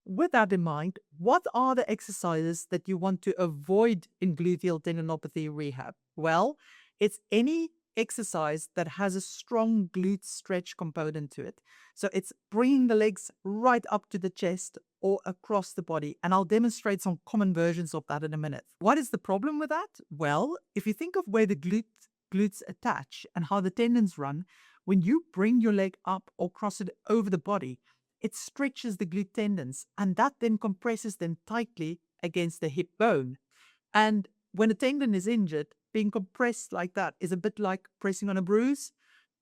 with that in mind, what are the exercises that you want to avoid in gluteal tendinopathy rehab? Well, it's any exercise that has a strong glute stretch component to it. So it's bringing the legs right up to the chest or across the body. And I'll demonstrate some common versions of that in a minute. What is the problem with that? Well, if you think of where the glutes attach and how the tendons run, when you bring your leg up or cross it over the body, it stretches the glute tendons and that then compresses them tightly against the hip bone. And when a tendon is injured, being compressed like that is a bit like pressing on a bruise.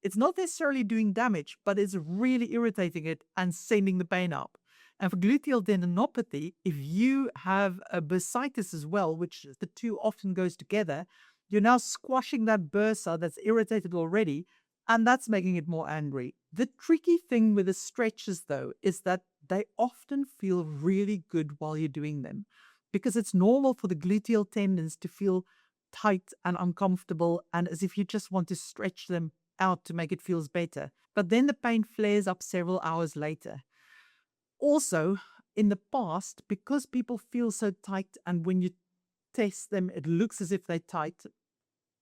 It's not necessarily doing damage, but it's really irritating it and sending the pain up. And for gluteal tendinopathy, if you have a bursitis as well, which the two often goes together, you're now squashing that bursa that's irritated already, and that's making it more angry. The tricky thing with the stretches, though, is that they often feel really good while you're doing them because it's normal for the gluteal tendons to feel tight and uncomfortable and as if you just want to stretch them out to make it feel better. But then the pain flares up several hours later. Also, in the past, because people feel so tight and when you test them, it looks as if they're tight,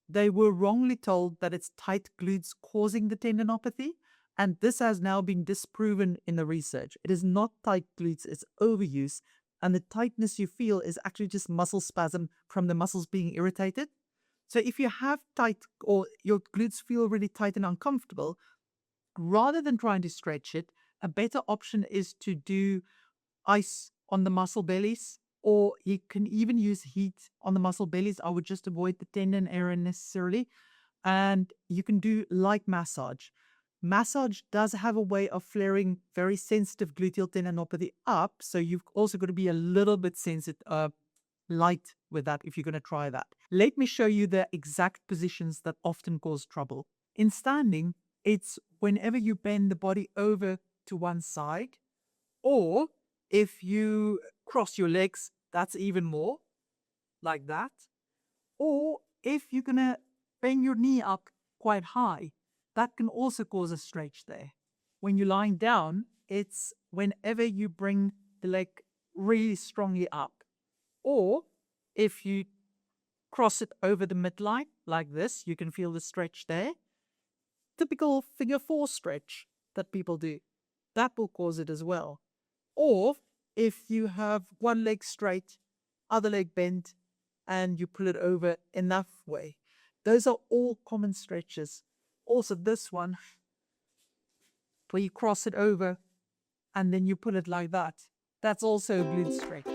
they were wrongly told that it's tight glutes causing the tendinopathy. And this has now been disproven in the research. It is not tight glutes, it's overuse. And the tightness you feel is actually just muscle spasm from the muscles being irritated. So if you have tight or your glutes feel really tight and uncomfortable, rather than trying to stretch it, a better option is to do ice on the muscle bellies, or you can even use heat on the muscle bellies. I would just avoid the tendon area necessarily. And you can do light massage. Massage does have a way of flaring very sensitive gluteal tendinopathy up. So you've also got to be a little bit sensitive, light with that if you're going to try that. Let me show you the exact positions that often cause trouble. In standing, it's whenever you bend the body over to one side, or if you cross your legs, that's even more like that. Or if you're going to bring your knee up quite high, that can also cause a stretch there. When you're lying down, it's whenever you bring the leg really strongly up. Or if you cross it over the midline like this, you can feel the stretch there. Typical figure 4 stretch that people do. That will cause it as well. Or if you have one leg straight, other leg bent, and you pull it over enough way. Those are all common stretches. Also this one, where you cross it over and then you pull it like that. That's also a glute stretch.